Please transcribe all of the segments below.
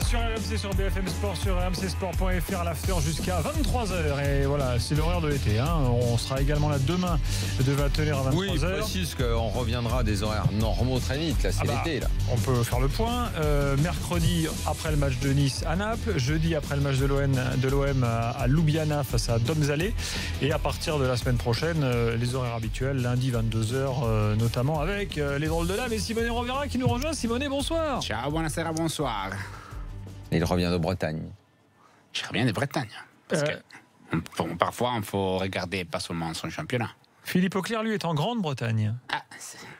sur RMC, sur BFM Sport, sur rmcsport.fr, l'after jusqu'à 23h. Et voilà, c'est l'horaire de l'été. On sera également là demain de 21h à 23h. Oui, précise qu'on reviendra des horaires normaux très vite. Là, c'est l'été. Là. On peut faire le point. Mercredi, après le match de Nice à Naples. Jeudi, après le match de l'OM à Ljubljana face à Domžale. Et à partir de la semaine prochaine, les horaires habituels, lundi 22h, notamment avec les drôles de l'âme et Simone Rovera qui nous rejoint. Simone, bonsoir. Ciao, buonasera, bonsoir. Il revient de Bretagne. Je reviens de Bretagne. Parce que parfois, il faut regarder pas seulement son championnat. Philippe Auclair, lui, est en Grande-Bretagne. Ah,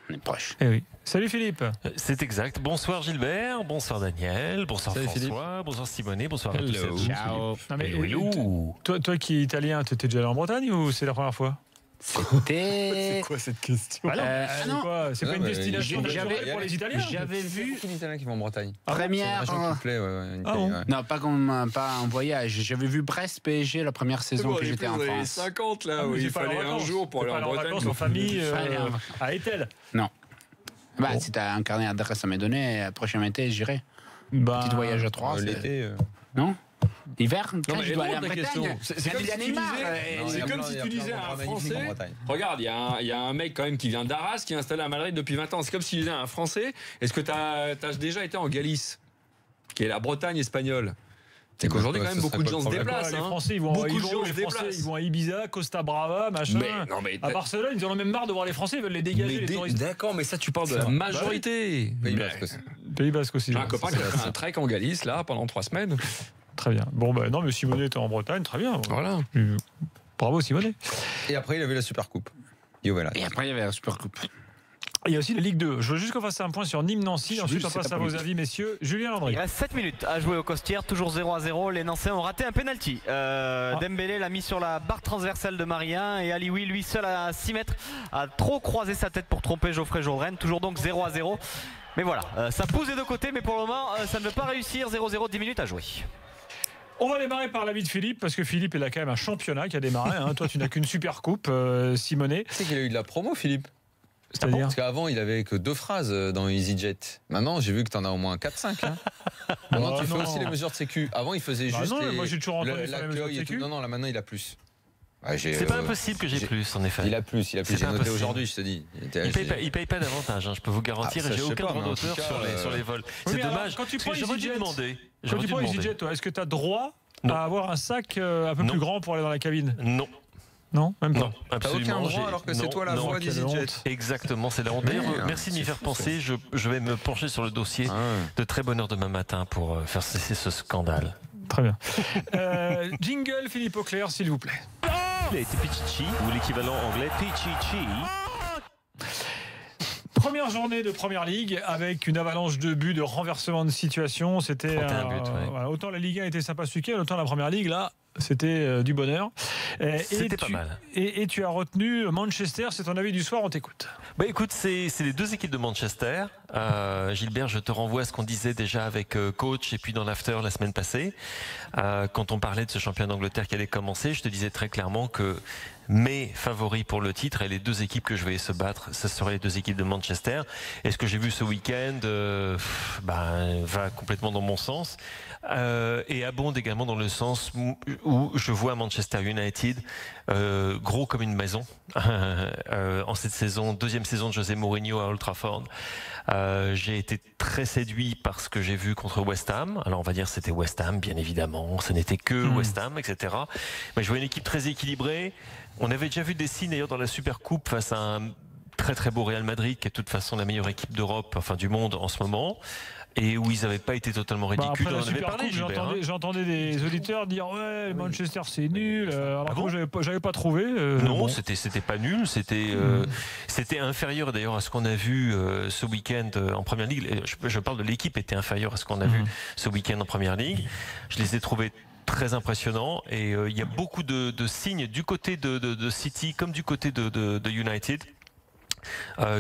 on est proche. Eh oui. Salut Philippe. C'est exact. Bonsoir Gilbert, bonsoir Daniel, bonsoir Salut François, Philippe. bonsoir Simone, bonsoir à tous et à tous. Ciao. Non, mais, Hello. toi qui es italien, tu étais déjà allé en Bretagne ou c'est la première fois? C'était... quoi cette question? non. C'est pas une destination j'avais- naturelle pour les Italiens? J'avais vu Beaucoup d'Italiens qui vont en Bretagne. première... C'est une région qui plaît, une Ah pays, bon ouais. Non, pas en voyage. J'avais vu Brest PSG la première saison que j'étais en France. 50 là, où mais il j'ai pas fallait en un vacances. jour pour T'es aller pas en allé Bretagne. vacances en famille Fallait en vacances. à Etel. Non. Bah, si t'as un carnet d'adresse à me donner, prochain été, j'irai. Petit voyage à 3. L'été. Non? L'hiver? Non, mais je dois aller en la question. Bretagne. C'est comme si tu Neymar. disais- c'est comme si tu disais à un Français. Regarde, il y a un mec quand même qui vient d'Arras, qui est installé à Madrid depuis 20 ans. C'est comme si tu disais à un Français, est-ce que tu as déjà été en Galice, qui est la Bretagne espagnole? C'est qu'aujourd'hui, quand même, beaucoup de gens se déplacent. Les hein. Français, ils vont, Beaucoup ils de vont, gens les se Français, déplacent. ils vont à Ibiza, Costa Brava, machin. Mais À Barcelone, ils en ont même marre de voir les Français, ils veulent les dégager, les touristes. D'accord, mais ça, tu parles de la majorité. Pays Mais- Basque aussi. Pays Basque aussi. J'ai un copain qui a fait un trek en Galice, là, pendant 3 semaines. Très bien. Bon, ben non, mais Simone était en Bretagne, très bien. Voilà. Bravo Simone. Et après, il a vu la Supercoupe. Yovelas. Et après, il y avait la Supercoupe. Il y a aussi la Ligue 2. Je veux juste qu'on fasse un point sur Nîmes-Nancy. Ensuite, on passe à vos avis, messieurs. Julien Landry. Il reste 7 minutes à jouer au Costières, toujours 0-0. Les Nancéens ont raté un penalty. Dembélé l'a mis sur la barre transversale de Marien et Alioui, lui seul à 6 mètres, a trop croisé sa tête pour tromper Geoffrey Jourdain. Toujours donc 0-0. Mais voilà, ça pousse des deux côtés, mais pour le moment, ça ne veut pas réussir. 0-0, 10 minutes à jouer. On va démarrer par l'avis de Philippe, parce que Philippe, il a quand même un championnat qui a démarré. Toi, tu n'as qu'une super coupe, Simonet. Tu sais qu'il a eu de la promo, Philippe. C'est-à-dire Parce qu'avant, il avait que 2 phrases dans EasyJet. Maintenant, j'ai vu que tu en as au moins 4-5. Maintenant, tu fais non. aussi les mesures de sécu. Avant, il faisait juste non, mais les- moi, j'ai toujours entendu faire les mesures de l'accueil et sécu. tout. Non, là, maintenant, il a plus. C'est pas impossible que j'ai plus, en effet. Il a plus. C'est J'ai pas noté impossible. aujourd'hui, je te dis. Il paye pas davantage, je peux vous garantir, Ah, ça, et j'ai je sais aucun pas, droit mais en d'auteur tout cas, sur les vols. Oui, C'est mais alors, dommage. quand tu parce prends que j'aurais dû EasyJet, demander. Quand J'aurais tu dû prends demander. EasyJet, toi, est-ce que tu as droit Non. à avoir un sac un peu Non. plus grand pour aller dans la cabine? Non, Non, même pas. non, T'as absolument. aucun droit j'ai- alors que c'est non, toi la non. voix quelle d'EasyJet. honte. Exactement, c'est la honte. D'ailleurs, Merde, merci de m'y c'est faire fou, penser. Je vais me pencher sur le dossier Ah. de très bonne heure demain matin pour faire cesser ce scandale. Très bien. Jingle, Philippe Auclair, s'il vous plaît. Il a été Pichichi, ou l'équivalent anglais Pichichi. Première journée de Première Ligue avec une avalanche de buts, de renversement de situation. C'était 31 buts, ouais. voilà, autant la Ligue 1 était sympa ce week-end, autant la Première Ligue là, c'était du bonheur. C'était pas mal. Et tu as retenu Manchester, c'est ton avis du soir, on t'écoute. Bah écoute, c'est les deux équipes de Manchester. Gilbert, je te renvoie à ce qu'on disait déjà avec coach et puis dans l'after la semaine passée. Quand on parlait de ce championnat d'Angleterre qui allait commencer, je te disais très clairement que mes favoris pour le titre et les deux équipes que je vais se battre, ce seraient les deux équipes de Manchester. Et ce que j'ai vu ce week-end va complètement dans mon sens. Et abonde également dans le sens où je vois Manchester United gros comme une maison en cette saison, deuxième saison de José Mourinho à Old Trafford. J'ai été très séduit par ce que j'ai vu contre West Ham. Alors on va dire c'était West Ham, bien évidemment, ce n'était que West Ham, etc. Mais je vois une équipe très équilibrée. On avait déjà vu des signes d'ailleurs dans la Super Coupe face à un très très beau Real Madrid qui est de toute façon la meilleure équipe d'Europe, enfin du monde en ce moment. Et où ils n'avaient pas été totalement ridicules. Après la on en avait Super parlé, Coupe, Gilbert, hein. j'entendais des auditeurs dire ouais, Manchester c'est nul. Alors Ah bon moi j'avais pas trouvé. Non, bon. c'était pas nul, c'était inférieur d'ailleurs à ce qu'on a vu ce week-end en Première Ligue. Je parle de l'équipe était inférieure à ce qu'on a vu ce week-end en Première Ligue. Je les ai trouvés très impressionnants et il y a beaucoup de signes du côté de City comme du côté de United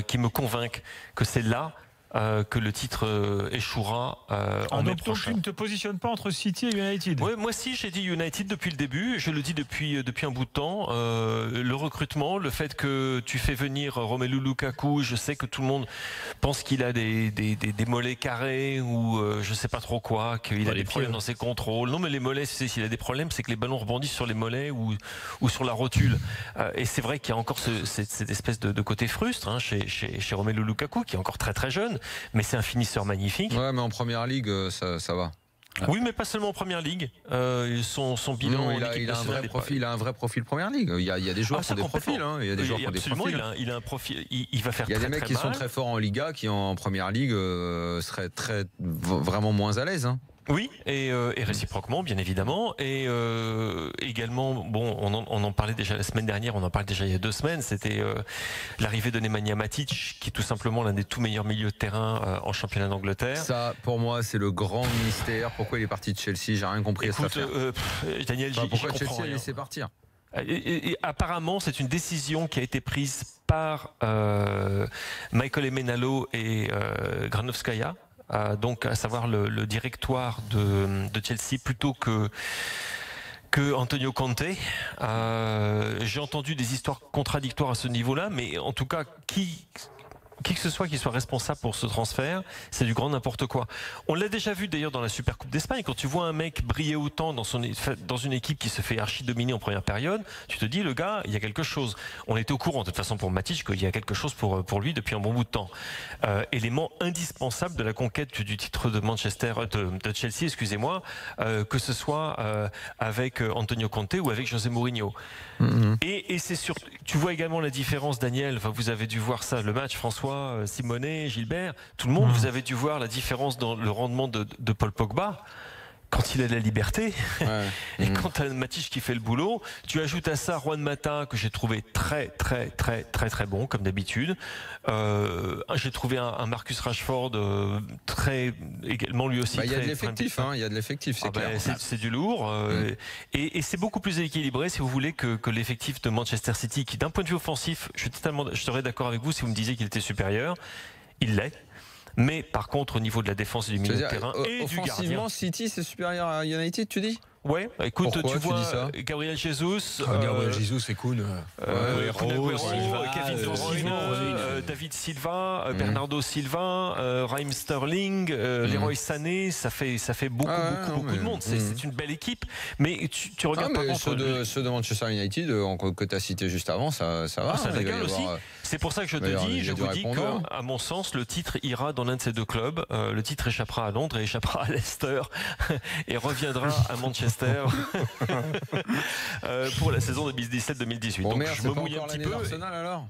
qui me convainquent que c'est là que le titre échouera en mai prochain. Donc tu ne te positionnes pas entre City et United? Ouais, moi aussi j'ai dit United depuis le début, je le dis depuis un bout de temps. Le recrutement, le fait que tu fais venir Romelu Lukaku, je sais que tout le monde pense qu'il a des mollets carrés ou je sais pas trop quoi, qu'il a des problèmes dans ses contrôles. Non mais les mollets, s'il a des problèmes, c'est que les ballons rebondissent sur les mollets ou sur la rotule. Et c'est vrai qu'il y a encore cette espèce de côté frustre chez Romelu Lukaku, qui est encore très très jeune. Mais c'est un finisseur magnifique. Ouais, mais en première ligue, ça va. Oui, mais pas seulement en première ligue. Son bilan, il a un vrai profil première ligue. Il y a des joueurs qui ont des profils. Il y a des joueurs qui ont des profils. Il a un profil. Il va faire très, il y a des mecs qui sont très forts en Liga qui en première ligue seraient vraiment moins à l'aise. Oui, et réciproquement, bien évidemment. Et également, bon, on en parlait déjà la semaine dernière, on en parle déjà il y a 2 semaines, c'était l'arrivée de Nemanja Matic, qui est tout simplement l'un des tout meilleurs milieux de terrain en championnat d'Angleterre. Ça, pour moi, c'est le grand mystère. Pourquoi il est parti de Chelsea? J'ai rien compris à cette affaire. Daniel, pourquoi Chelsea a laissé partir? Et apparemment, c'est une décision qui a été prise par Michael Emenalo et Granovskaya. Donc à savoir le directoire de Chelsea plutôt que Antonio Conte. J'ai entendu des histoires contradictoires à ce niveau-là, mais en tout cas, qui que ce soit qui soit responsable pour ce transfert, c'est du grand n'importe quoi. On l'a déjà vu d'ailleurs dans la Supercoupe d'Espagne, quand tu vois un mec briller autant dans une équipe qui se fait archi dominer en première période, tu te dis, le gars, il y a quelque chose. On était au courant de toute façon pour Matic qu'il y a quelque chose pour lui depuis un bon bout de temps. Élément indispensable de la conquête du titre de de Chelsea, excusez-moi, que ce soit avec Antonio Conte ou avec José Mourinho. Et c'est sûr, tu vois également la différence, Daniel, enfin, vous avez dû voir ça, le match, François, Simonet, Gilbert, tout le monde, vous avez dû voir la différence dans le rendement de Paul Pogba. Quand il a de la liberté, et quand tu as Matic qui fait le boulot, tu ajoutes à ça Juan Mata, que j'ai trouvé très bon, comme d'habitude. J'ai trouvé un Marcus Rashford très, également lui aussi. Il y a de l'effectif, il y a de l'effectif, c'est clair. C'est du lourd. Et c'est beaucoup plus équilibré, si vous voulez, que l'effectif de Manchester City, qui d'un point de vue offensif, je serais d'accord avec vous si vous me disiez qu'il était supérieur. Il l'est. Mais par contre, au niveau de la défense et du milieu de terrain et du gardien, offensivement, City c'est supérieur à United, tu dis? Ouais, écoute, pourquoi tu vois, dis ça? Gabriel Jesus, Gabriel Jesus, c'est cool. Kevin De Bruyne, David Silva, Bernardo Silva, Raheem Sterling, Leroy Sané, ça fait beaucoup de monde. C'est une belle équipe, mais tu regardes par contre ceux de Manchester United que tu as cité juste avant, ça va. Ça régale aussi. C'est pour ça que je vous dis qu'à mon sens, le titre ira dans l'un de ces deux clubs. Le titre échappera à Londres et échappera à Leicester et reviendra à Manchester pour la saison 2017-2018. Bon, donc merde, je me mouille un petit peu. Arsenal, alors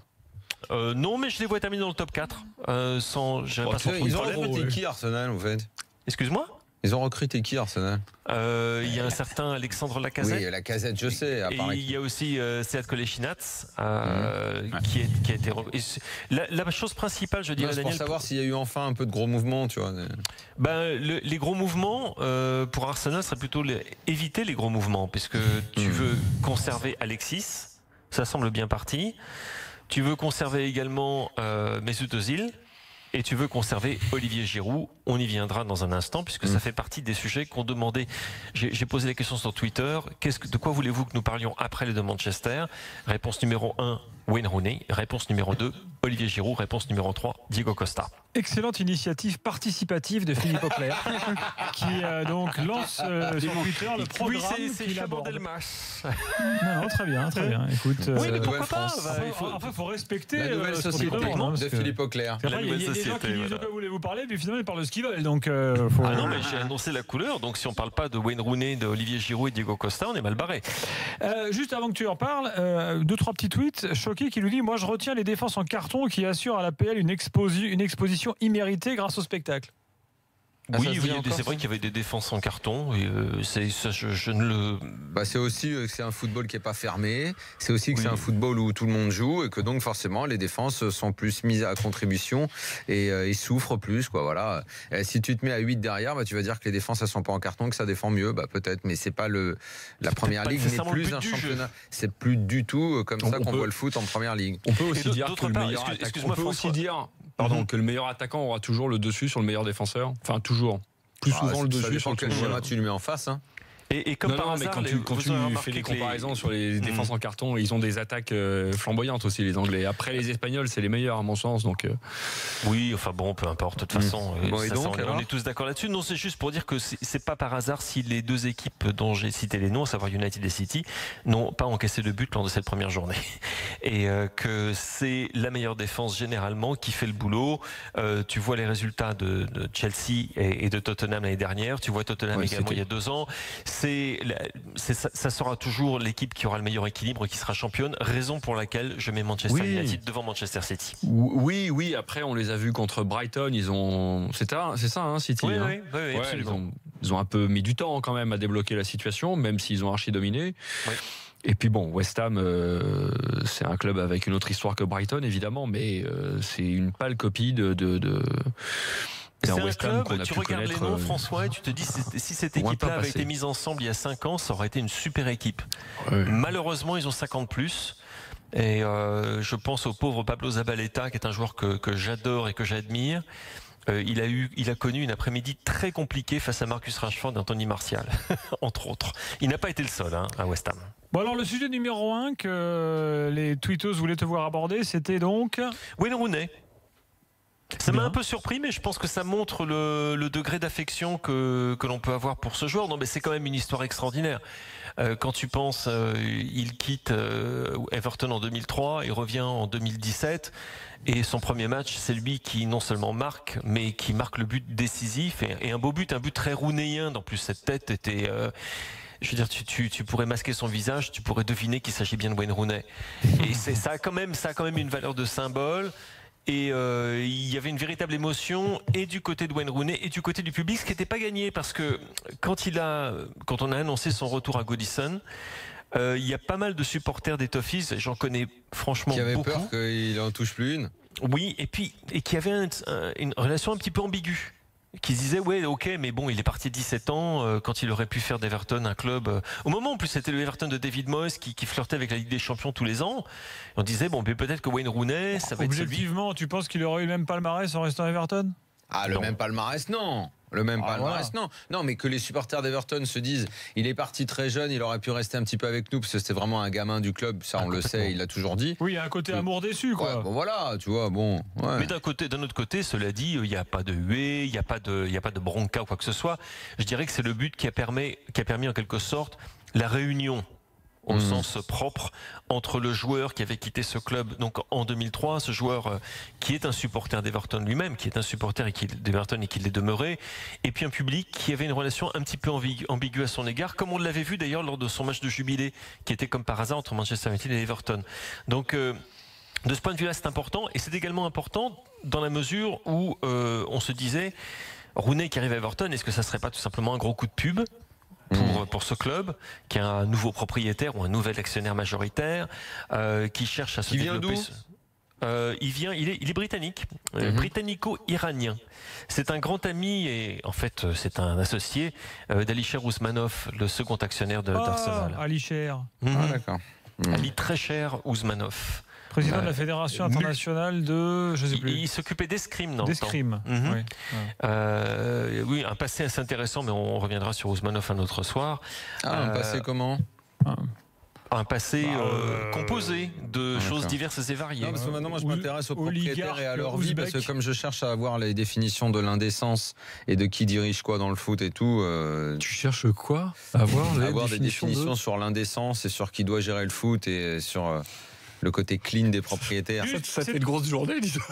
non, mais je les vois terminer dans le top 4 sans ils ont recruté qui, Arsenal, en fait? Excuse-moi? Ils ont recruté qui, Arsenal? Il y a un certain Alexandre Lacazette. Oui, Lacazette, je sais. Et il y a aussi Sead Kolasinac qui a été. La chose principale, je dirais, Daniel, pour savoir s'il y a eu enfin un peu de gros mouvements, tu vois. Les gros mouvements pour Arsenal serait plutôt éviter les gros mouvements, puisque tu veux conserver Alexis, ça semble bien parti. Tu veux conserver également Mesut Özil. Et tu veux conserver Olivier Giroud. On y viendra dans un instant, puisque ça fait partie des sujets qu'on demandait. J'ai posé la question sur Twitter. De quoi voulez-vous que nous parlions après les de Manchester? Réponse numéro 1, Wayne Rooney. Réponse numéro 2, Olivier Giroud. Réponse numéro 3, Diego Costa. Excellente initiative participative de Philippe Auclair, qui donc lance sur Twitter le programme. Oui, c'est Chabon Delmas. Non, très bien. Écoute, oui, mais pourquoi pas? Il faut respecter la nouvelle société de Philippe Auclair. Il y a des gens qui disent de quoi voulez-vous parler, mais finalement ils parlent de ce qu'ils veulent. Donc, non, mais j'ai annoncé la couleur. Donc si on parle pas de Wayne Rooney, de Olivier Giroud et Diego Costa, on est mal barré. Juste avant que tu en parles, 2-3 petits tweets. Choqué qui nous dit: moi je retiens les défenses en carton qui assurent à l'APL une exposition imméritée grâce au spectacle. Oui, c'est vrai qu'il y avait des défenses en carton. Et je ne le. C'est aussi que c'est un football qui n'est pas fermé. C'est aussi que c'est un football où tout le monde joue et que donc forcément les défenses sont plus mises à contribution et ils souffrent plus. Voilà. Et si tu te mets à 8 derrière, tu vas dire que les défenses elles sont pas en carton, que ça défend mieux. Peut-être, mais c'est pas la première ligue n'est plus un championnat. C'est plus du tout comme ça qu'on voit le foot en première ligue. On peut aussi dire que le meilleur que le meilleur attaquant aura toujours le dessus sur le meilleur défenseur. Enfin, toujours. Plus souvent le dessus sur quel schéma tu le mets en face. Et comme par hasard, quand tu fais des comparaisons sur les défenses en carton, ils ont des attaques flamboyantes aussi, les Anglais. Après, les Espagnols, c'est les meilleurs à mon sens. Donc oui, peu importe. De toute façon, on est tous d'accord là-dessus. Non, c'est juste pour dire que c'est pas par hasard si les deux équipes dont j'ai cité les noms, à savoir United et City, n'ont pas encaissé de but lors de cette première journée. Et que c'est la meilleure défense généralement qui fait le boulot. Tu vois les résultats de Chelsea et de Tottenham l'année dernière. Tu vois Tottenham également il y a 2 ans. Ça sera toujours l'équipe qui aura le meilleur équilibre, qui sera championne, raison pour laquelle je mets Manchester United devant Manchester City. Oui, après on les a vus contre Brighton, c'est ça, City. Oui, absolument. Ils ont un peu mis du temps quand même à débloquer la situation, même s'ils ont archi dominé. Oui. Et puis West Ham, c'est un club avec une autre histoire que Brighton évidemment, mais c'est une pâle copie c'est un club, tu regardes les noms, François, et tu te dis si cette équipe-là avait été mise ensemble il y a 5 ans, ça aurait été une super équipe. Ouais. Malheureusement, ils ont 50 plus. Et je pense au pauvre Pablo Zabaleta, qui est un joueur que j'adore et que j'admire. Il a connu une après-midi très compliquée face à Marcus Rashford et Anthony Martial, entre autres. Il n'a pas été le seul à West Ham. Bon alors le sujet numéro 1 que les tweetos voulaient te voir aborder, c'était donc Wayne Rooney. Ça m'a un peu surpris, mais je pense que ça montre le degré d'affection que l'on peut avoir pour ce joueur. Non, mais c'est quand même une histoire extraordinaire. Quand tu penses, il quitte Everton en 2003, il revient en 2017, et son premier match, c'est lui qui non seulement marque, mais qui marque le but décisif, et un beau but, un but très rounéen. En plus, cette tête était... je veux dire, tu pourrais masquer son visage, tu pourrais deviner qu'il s'agit bien de Wayne Rooney. Et ça a quand même une valeur de symbole. Et il y avait une véritable émotion et du côté de Wayne Rooney et du côté du public, ce qui n'était pas gagné parce que quand on a annoncé son retour à Goodison, il y a pas mal de supporters des Toffees, j'en connais franchement beaucoup. Qui avaient peur qu'il en touche plus une. Oui, et qui avait une relation un petit peu ambiguë. Qui se disait ok, mais bon, il est parti 17 ans quand il aurait pu faire d'Everton un club au moment en plus c'était le Everton de David Moyes qui flirtait avec la Ligue des Champions tous les ans. On disait mais peut-être que Wayne Rooney ça va être celui... Objectivement, tu penses qu'il aurait eu le même palmarès en restant à Everton? Même palmarès, non. Le même palmarès, non. Non, mais que les supporters d'Everton se disent il est parti très jeune, il aurait pu rester un petit peu avec nous parce que c'était vraiment un gamin du club, ça on le sait, il l'a toujours dit. Oui, il y a un côté amour déçu, quoi. Voilà, tu vois, Mais d'un autre côté, cela dit, il n'y a pas de huée, il n'y a pas de bronca ou quoi que ce soit. Je dirais que c'est le but qui a permis en quelque sorte la réunion au sens propre entre le joueur qui avait quitté ce club donc en 2003, ce joueur qui est un supporter d'Everton lui-même, qui est un supporter d'Everton et qui l'est demeuré, et puis un public qui avait une relation un petit peu ambiguë à son égard, comme on l'avait vu d'ailleurs lors de son match de jubilé, qui était comme par hasard entre Manchester United et Everton. Donc de ce point de vue-là, c'est important, et c'est également important dans la mesure où on se disait, Rooney qui arrive à Everton, est-ce que ça serait pas tout simplement un gros coup de pub pour ce club qui a un nouveau propriétaire ou un nouvel actionnaire majoritaire qui cherche à se développer. Il est britannique, britannico-iranien. C'est un grand ami et en fait c'est un associé d'Alisher Ousmanov, le second actionnaire d'Arsenal. Alisher. D'accord. Ali très cher Ousmanov. Président de la Fédération internationale de... Je sais plus. Il s'occupait d'escrime dans d'escrime. Oui, un passé assez intéressant, mais on reviendra sur Ousmanov un autre soir. Un passé comment un passé composé de choses diverses et variées. Non, parce que maintenant, moi, je m'intéresse aux propriétaires et à leur vie, parce que comme je cherche à avoir les définitions de l'indécence et de qui dirige quoi dans le foot et tout... Tu cherches quoi? Avoir des définitions sur l'indécence et sur qui doit gérer le foot et sur... le côté clean des propriétaires. Ça fait une grosse journée, dis-donc.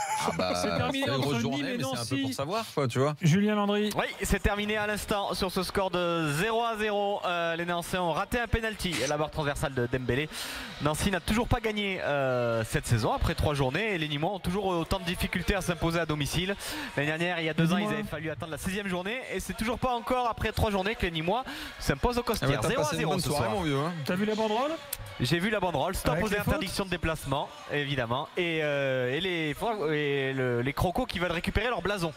C'est terminé c'est une entre grosse journée, Nîmes et mais c'est un peu Nancy. pour savoir, quoi, tu vois. Julien Landry. Oui, c'est terminé à l'instant sur ce score de 0-0. Les Nancéens ont raté un penalty à la barre transversale de Dembélé. Nancy n'a toujours pas gagné cette saison après 3 journées et les Nîmois ont toujours autant de difficultés à s'imposer à domicile. L'année dernière, il y a 2 ans, ils avaient fallu attendre la 6e journée et c'est toujours pas encore après 3 journées que les Nîmois s'imposent au Costières. 0-0 ce soir. T'as vu la banderole? J'ai vu la banderole, stop Avec aux les interdictions de déplacement, évidemment, et les crocos qui veulent récupérer leur blason.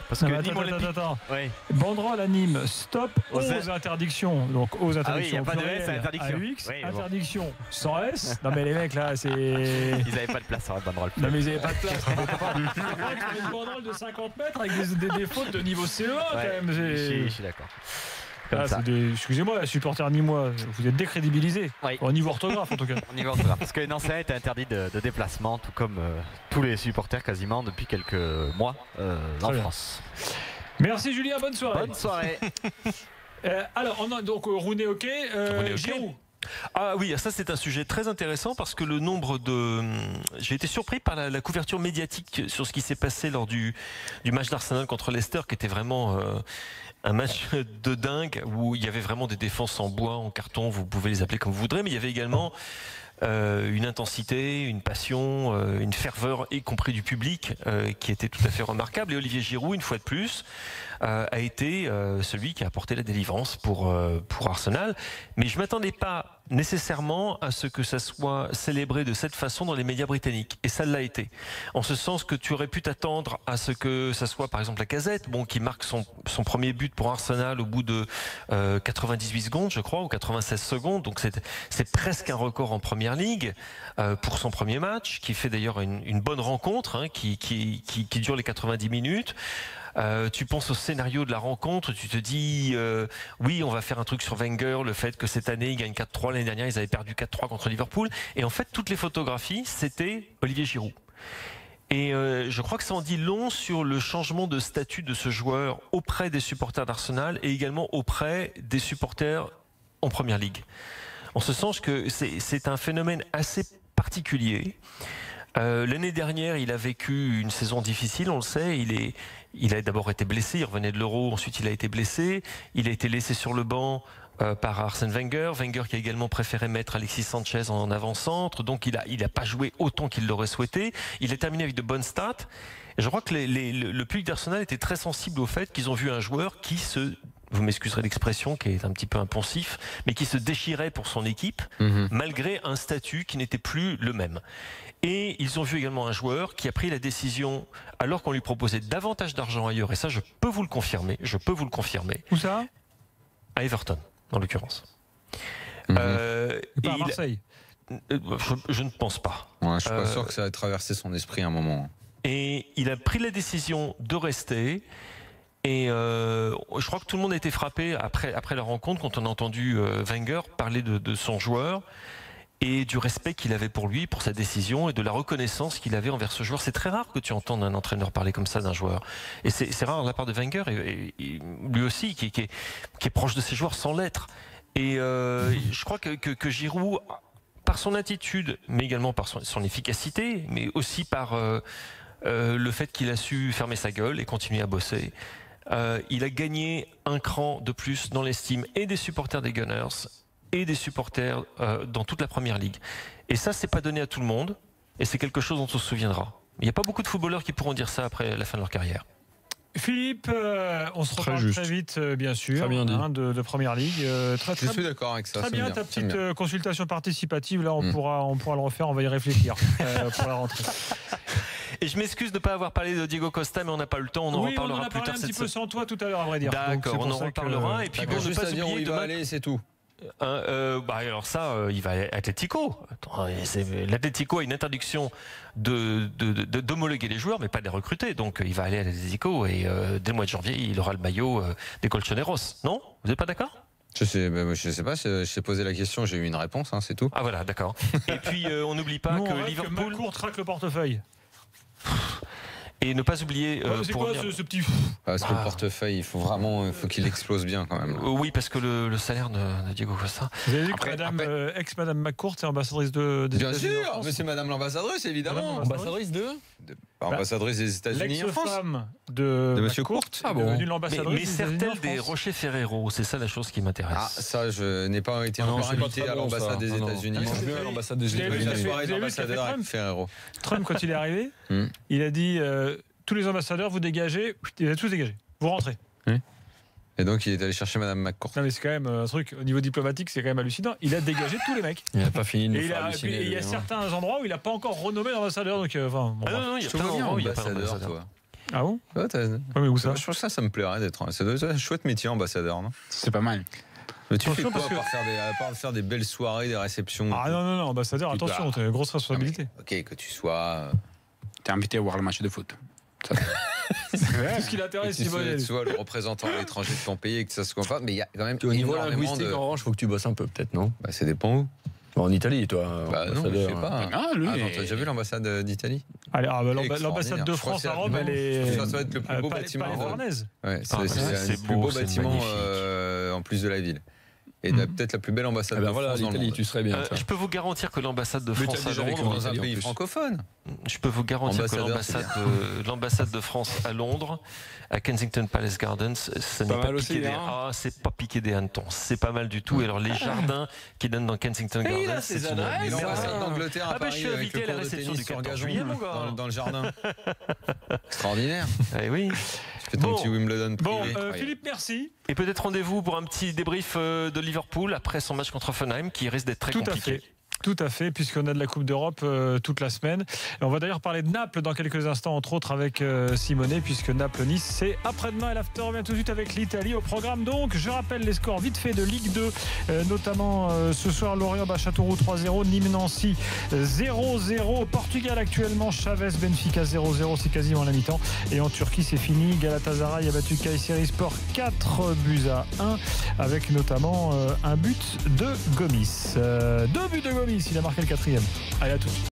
Parce que Nîmes Olympique. Attends. Oui. Banderole à Nîmes, stop aux interdictions. Donc aux interdictions. Ah oui, il n'y a pas de S à interdiction. AUX, Oui, interdiction sans S. Non mais les mecs là, c'est. Ils n'avaient pas de place sur la banderole. Non mais ils n'avaient pas de place. Une banderole de 50 mètres avec des fautes de niveau CE1 quand même. Je suis d'accord. Excusez-moi, supporters nîmois, vous êtes décrédibilisés. Oui. Au niveau orthographe en tout cas. Au niveau orthographe. Parce que les Nancéens étaient interdits de déplacement, tout comme tous les supporters quasiment depuis quelques mois en France. Merci Julien, bonne soirée. Bonne soirée. Alors, on a donc Rooney, ok. Giroud. Ah oui, ça c'est un sujet très intéressant parce que le nombre de... J'ai été surpris par la couverture médiatique sur ce qui s'est passé lors du match d'Arsenal contre Leicester, qui était vraiment un match de dingue, où il y avait vraiment des défenses en bois, en carton, vous pouvez les appeler comme vous voudrez, mais il y avait également une intensité, une passion, une ferveur, y compris du public, qui était tout à fait remarquable. Et Olivier Giroud, une fois de plus, a été celui qui a apporté la délivrance pour Arsenal. Mais je ne m'attendais pas nécessairement à ce que ça soit célébré de cette façon dans les médias britanniques. Et ça l'a été. En ce sens que tu aurais pu t'attendre à ce que ça soit par exemple Lacazette, qui marque son premier but pour Arsenal au bout de 98 secondes, je crois, ou 96 secondes. Donc c'est presque un record en Première Ligue pour son premier match, qui fait d'ailleurs une bonne rencontre, qui dure les 90 minutes. Tu penses au scénario de la rencontre, tu te dis oui, on va faire un truc sur Wenger, le fait que cette année ils gagnent 4-3, l'année dernière ils avaient perdu 4-3 contre Liverpool, et en fait toutes les photographies c'était Olivier Giroud. Et je crois que ça en dit long sur le changement de statut de ce joueur auprès des supporters d'Arsenal et également auprès des supporters en Première Ligue. En ce sens que c'est un phénomène assez particulier. L'année dernière, il a vécu une saison difficile, on le sait. Il a d'abord été blessé, il revenait de l'Euro, ensuite il a été blessé. Il a été laissé sur le banc par Arsène Wenger. Wenger qui a également préféré mettre Alexis Sanchez en avant-centre. Donc il a pas joué autant qu'il l'aurait souhaité. Il a terminé avec de bonnes stats. Et je crois que le public d'Arsenal était très sensible au fait qu'ils ont vu un joueur qui vous m'excuserez l'expression qui est un petit peu impensif, mais qui se déchirait pour son équipe, malgré un statut qui n'était plus le même. Et ils ont vu également un joueur qui a pris la décision, alors qu'on lui proposait davantage d'argent ailleurs, et ça je peux vous le confirmer, Où ça? À Everton, en l'occurrence. Pas à Marseille. Je ne pense pas. Ouais, je suis pas sûr que ça ait traversé son esprit à un moment. Et il a pris la décision de rester. Et je crois que tout le monde a été frappé après la rencontre quand on a entendu Wenger parler de son joueur et du respect qu'il avait pour lui, pour sa décision et de la reconnaissance qu'il avait envers ce joueur. C'est très rare que tu entendes un entraîneur parler comme ça d'un joueur. Et c'est rare de la part de Wenger et lui aussi qui est proche de ses joueurs sans l'être. Et je crois que Giroud, par son attitude, mais également par son efficacité, mais aussi par le fait qu'il a su fermer sa gueule et continuer à bosser, il a gagné un cran de plus dans l'estime et des supporters des Gunners et des supporters dans toute la Première Ligue. Et ça, c'est pas donné à tout le monde, et c'est quelque chose dont on se souviendra. Il n'y a pas beaucoup de footballeurs qui pourront dire ça après la fin de leur carrière. Philippe, on se reparle très vite, bien sûr, très bien dit. De Première Ligue. Je suis d'accord avec ça. Très bien, ta petite consultation participative, là, on pourra le refaire, on va y réfléchir pour la rentrée. Et je m'excuse de ne pas avoir parlé de Diego Costa, mais on n'a pas le temps, on en reparlera plus tard cette semaine. On en a parlé un petit peu sans toi tout à l'heure, à vrai dire. D'accord, on en reparlera. Et puis, juste à dire où il va aller, c'est tout. Alors ça, il va à Atlético. L'Atlético a une interdiction d'homologuer les joueurs, mais pas de les recruter. Donc il va aller à l'Atlético et dès le mois de janvier, il aura le maillot des Colchoneros. Non? Vous n'êtes pas d'accord? Je sais pas, je t'ai posé la question, j'ai eu une réponse, c'est tout. Ah voilà, d'accord. Et puis on n'oublie pas que Liverpool traque le portefeuille. Et ne pas oublier. C'est quoi ce petit. Parce que le portefeuille, il faut qu'il explose bien quand même. Oui, parce que le salaire de Diego Costa. Vous avez vu que ex-Madame McCourt est ambassadrice des Bien États-Unis. Bien sûr, mais c'est Madame l'ambassadrice, évidemment. Ambassadrice ambassadrice des États-Unis en France. L'ex-femme de Monsieur Court. Ah bon. Mais sert-elle des Rocher Ferrero? C'est ça la chose qui m'intéresse. Ah, ça, je n'ai pas été encore invité à l'ambassade des États-Unis. À l'ambassade des J'ai vu États-Unis. la soirée d'ambassadeur avec Ferrero. Trump, quand il est arrivé, il a dit tous les ambassadeurs, vous dégagez. Il a tous dégagé. Vous rentrez. Et donc, il est allé chercher Madame McCourt. Non, mais c'est quand même un truc, au niveau diplomatique, c'est quand même hallucinant. Il a dégagé tous les mecs. Il n'a pas fini de nous Et faire halluciner. il y a certains endroits où il n'a pas encore renommé l'ambassadeur. Donc, non, il y a plein d'endroits où il n'y a pas d'ambassadeur. Ah bon? Ouais, mais où ça? Je pense que ça me plairait d'être. C'est un chouette métier, ambassadeur, non? C'est pas mal. Mais tu fais quoi à part faire des belles soirées, des réceptions? Ah non, ambassadeur, attention, t'as une grosse responsabilité. Ok, que tu sois. T'es invité à voir le match de foot. Qu'est-ce qui l'intéresse, Simone? Tu sois le représentant à l'étranger de ton pays et que ça se comprenne. Mais il y a quand même. Au niveau linguistique, en revanche, il faut que tu bosses un peu, peut-être, non? Bah, ça dépend où. En Italie, toi. Non, je sais pas. Ah, lui. T'as déjà vu l'ambassade d'Italie? Allez, l'ambassade de France à Rome, elle est. Ça va être le plus beau bâtiment. Ouais, c'est le plus beau bâtiment en plus de la ville. Et peut-être la plus belle ambassade de France dans le monde. Tu serais bien. Je peux vous garantir que l'ambassade de France à Londres, dans un pays francophone. Je peux vous garantir que l'ambassade de France à Londres, à Kensington Palace Gardens, c'est pas piqué des hannetons. C'est pas mal du tout. Et alors les jardins qui donnent dans Kensington Gardens, c'est l'ambassade d'Angleterre à Paris. Je suis invité à la réception du 14 juillet, mon gars. Dans le jardin. Extraordinaire. Eh oui. Tu fais ton petit Wimbledon privé. Bon, Philippe, merci. Et peut-être rendez-vous pour un petit débrief de Liverpool après son match contre Hoffenheim qui risque d'être très compliqué. Tout à fait, puisqu'on a de la Coupe d'Europe toute la semaine. Et on va d'ailleurs parler de Naples dans quelques instants, entre autres avec Simonet, puisque Naples-Nice, c'est après-demain. Et l'after revient tout de suite avec l'Italie au programme. Donc, je rappelle les scores vite fait de Ligue 2, notamment ce soir, Lorient bat Châteauroux 3-0, Nîmes-Nancy 0-0, Portugal actuellement, Chavez-Benfica 0-0, c'est quasiment la mi-temps. Et en Turquie, c'est fini. Galatasaray a battu Kayserispor 4-1, avec notamment un but de Gomis. 2 buts de Gomis. Il a marqué le 4e. Allez, à tout de suite.